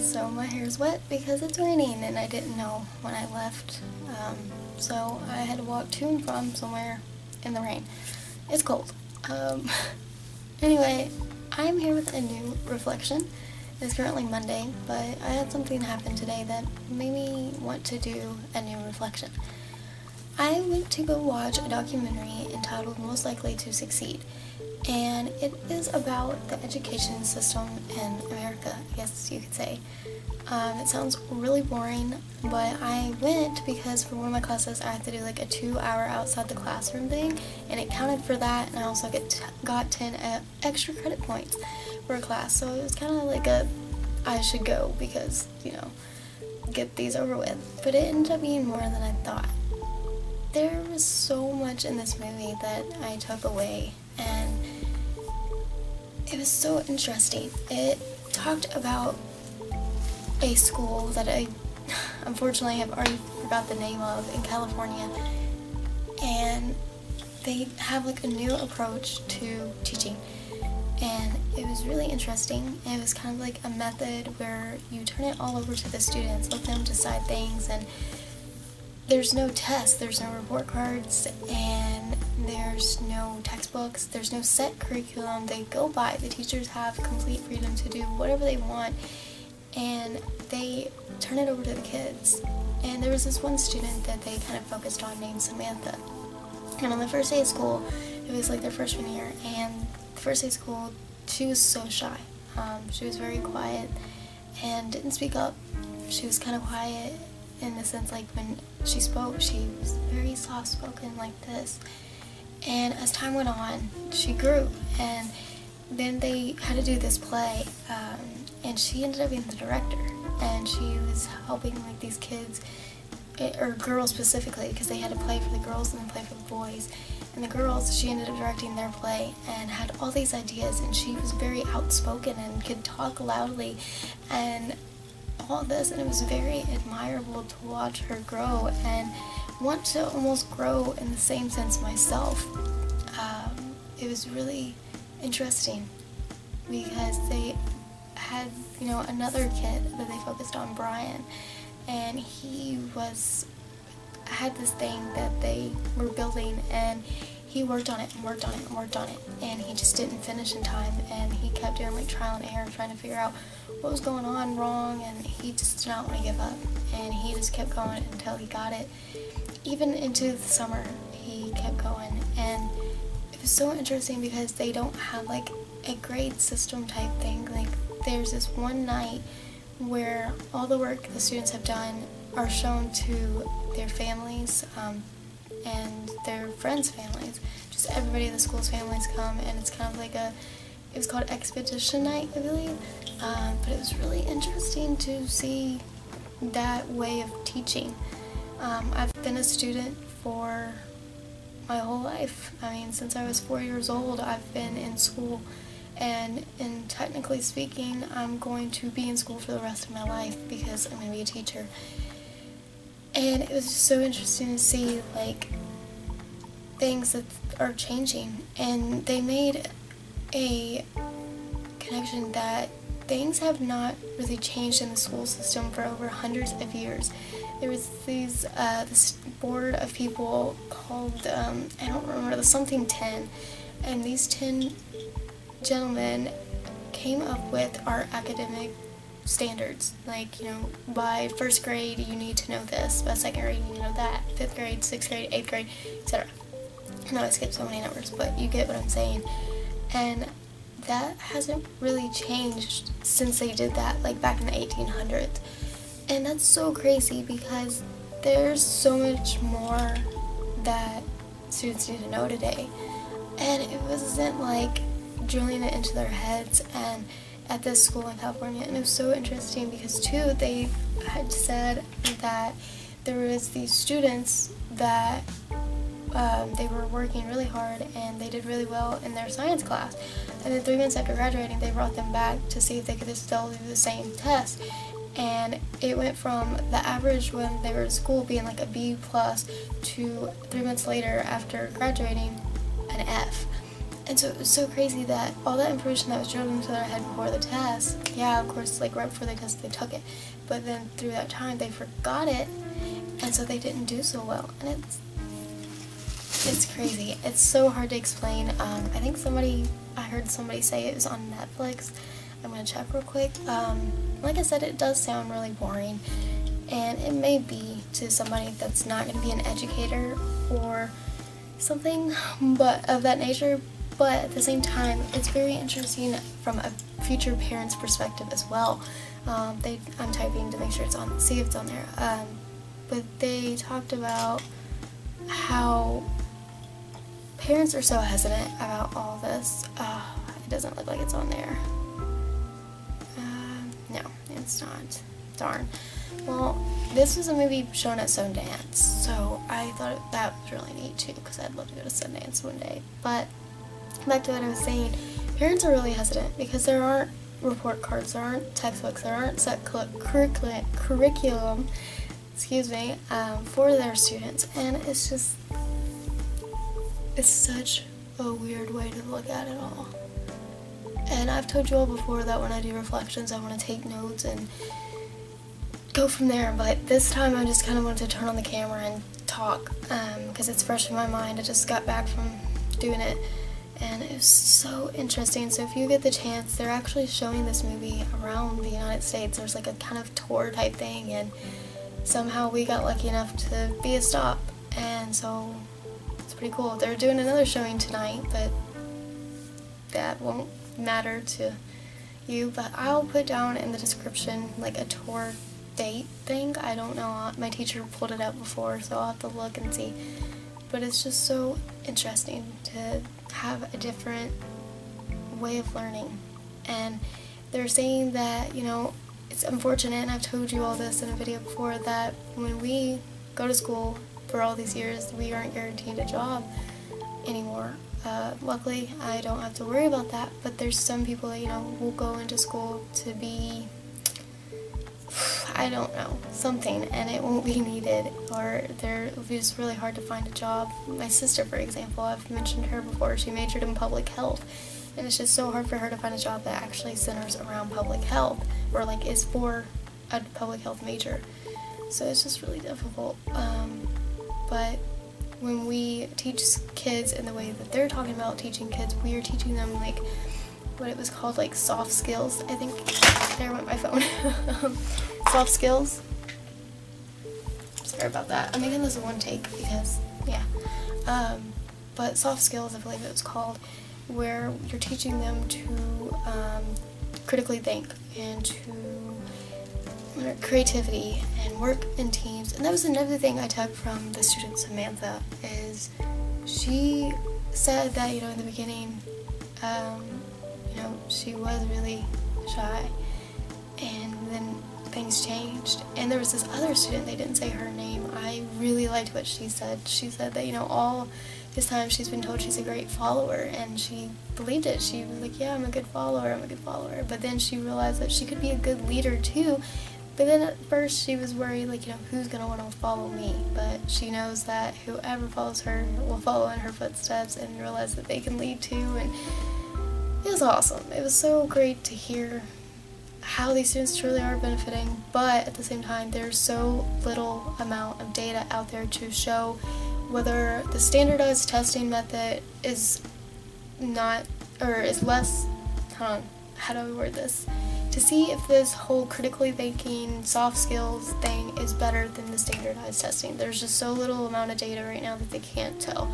guys, so my hair's wet because it's raining and I didn't know when I left, so I had to walk to and from somewhere in the rain. It's cold. Anyway, I'm here with a new reflection. It's currently Monday, but I had something happen today that made me want to do a new reflection. I went to go watch a documentary entitled Most Likely to Succeed, and it is about the education system in America, I guess you could say. It sounds really boring, but I went because for one of my classes I had to do like a 2-hour outside the classroom thing, and it counted for that, and I also got 10 extra credit points for a class, so it was kind of like I should go because, you know, get these over with. But it ended up being more than I thought. There was so much in this movie that I took away, and it was so interesting. It talked about a school that I unfortunately have already forgot the name of in California, and they have like a new approach to teaching, and it was really interesting. It was kind of like a method where you turn it all over to the students, let them decide things, and there's no tests, there's no report cards, and there's no textbooks, there's no set curriculum they go by. The teachers have complete freedom to do whatever they want, and they turn it over to the kids. And there was this one student that they kind of focused on named Samantha. And on the first day of school, it was like their freshman year, and the first day of school, she was so shy. She was very quiet and didn't speak up. She was kind of quiet in the sense like when she spoke, she was very soft-spoken like this. And as time went on, she grew, and then they had to do this play, and she ended up being the director, and she was helping like these kids, or girls specifically, because they had to play for the girls and then play for the boys. And the girls, she ended up directing their play and had all these ideas, and she was very outspoken and could talk loudly and all this, and it was very admirable to watch her grow and want to almost grow in the same sense myself. It was really interesting because they had, you know, another kid that they focused on, Brian, and he had this thing that they were building, and he worked on it and worked on it and worked on it, and he just didn't finish in time, and he kept doing like trial and error trying to figure out what was going on wrong, and he just did not want to give up, and he just kept going until he got it. Even into the summer, he kept going, and it was so interesting because they don't have like a grade system type thing. Like there's this one night where all the work the students have done are shown to their families and their friends' families. Just everybody in the school's families come, and it's kind of like it was called Expedition Night, I believe. But it was really interesting to see that way of teaching. I've been a student for my whole life. I mean, since I was 4 years old, I've been in school, and technically speaking, I'm going to be in school for the rest of my life because I'm going to be a teacher. And it was just so interesting to see like things that are changing, and they made a connection that things have not really changed in the school system for over hundreds of years. There was this board of people called, I don't remember, something 10, and these 10 gentlemen came up with our academic standards. Like, you know, by first grade you need to know this, by second grade you know that, 5th grade, 6th grade, 8th grade, etc. I know I skipped so many numbers, but you get what I'm saying. And that hasn't really changed since they did that, like back in the 1800s. And that's so crazy because there's so much more that students need to know today. And it wasn't like drilling it into their heads and at this school in California. And it was so interesting because too, they had said that there was these students that they were working really hard and they did really well in their science class. And then 3 months after graduating, they brought them back to see if they could still do the same test. And it went from the average when they were in school being like a B+ to 3 months later after graduating an F. And so it was so crazy that all that information that was drilled into their head before the test, yeah, of course, like right before the test they took it, but then through that time they forgot it, and so they didn't do so well. And it's crazy. It's so hard to explain. I think I heard somebody say it was on Netflix. I'm gonna check real quick. Like I said, it does sound really boring, and it may be to somebody that's not gonna be an educator or something but of that nature, but at the same time it's very interesting from a future parent's perspective as well. I'm typing to make sure it's on, see if it's on there, but they talked about how parents are so hesitant about all this. It doesn't look like it's on there. No, it's not. Darn. Well, this was a movie shown at Sundance, so I thought that was really neat too, because I'd love to go to Sundance one day. But back to what I was saying, parents are really hesitant because there aren't report cards, there aren't textbooks, there aren't set curriculum, excuse me, for their students, and it's such a weird way to look at it all. And I've told you all before that when I do reflections, I want to take notes and go from there, but this time I just kind of wanted to turn on the camera and talk, because it's fresh in my mind. I just got back from doing it, and it was so interesting. So if you get the chance, they're actually showing this movie around the United States. There's like a kind of tour type thing, and somehow we got lucky enough to be a stop, and so it's pretty cool. They're doing another showing tonight, but that won't matter to you, but I'll put down in the description like a tour date thing. I don't know, my teacher pulled it up before, so I'll have to look and see. But it's just so interesting to have a different way of learning. And they're saying that, you know, it's unfortunate, and I've told you all this in a video before, that when we go to school for all these years, we aren't guaranteed a job anymore. Luckily, I don't have to worry about that, but there's some people that, you know, will go into school to be, I don't know, something, and it won't be needed, or it'll be just really hard to find a job. My sister, for example, I've mentioned her before, she majored in public health, and it's just so hard for her to find a job that actually centers around public health, or like is for a public health major. So it's just really difficult. But when we teach kids in the way that they're talking about teaching kids, we are teaching them like what it was called, like soft skills, I think. There went my phone. Soft skills. Sorry about that. I'm making this a one take because, yeah. But soft skills, I believe it was called, where you're teaching them to critically think and to creativity and work in teams. And that was another thing I took from the student Samantha, is she said that, you know, in the beginning, you know, she was really shy, and then things changed. And there was this other student, they didn't say her name, I really liked what she said. She said that, you know, all this time she's been told she's a great follower, and she believed it. She was like, yeah, I'm a good follower, I'm a good follower. But then she realized that she could be a good leader too. But then at first she was worried, like, you know, who's going to want to follow me? But she knows that whoever follows her will follow in her footsteps and realize that they can lead too. And it was awesome. It was so great to hear how these students truly are benefiting, but at the same time there's so little amount of data out there to show whether the standardized testing method is not, or is less, hold on, how do I word this? To see if this whole critically thinking, soft skills thing is better than the standardized testing. There's just so little amount of data right now that they can't tell.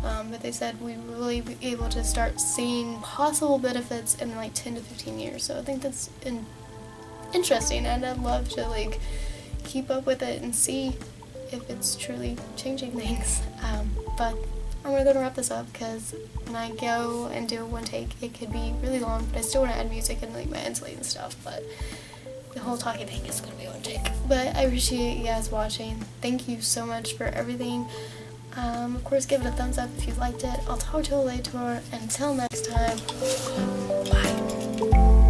But they said we will really be able to start seeing possible benefits in like 10 to 15 years. So I think that's interesting, and I'd love to like keep up with it and see if it's truly changing things. But I'm going to wrap this up, because when I go and do one take, it could be really long, but I still want to add music and like my insulate and stuff, but the whole talking thing is going to be one take. But I appreciate you guys watching. Thank you so much for everything. Of course, give it a thumbs up if you liked it. I'll talk to you later. Until next time, bye.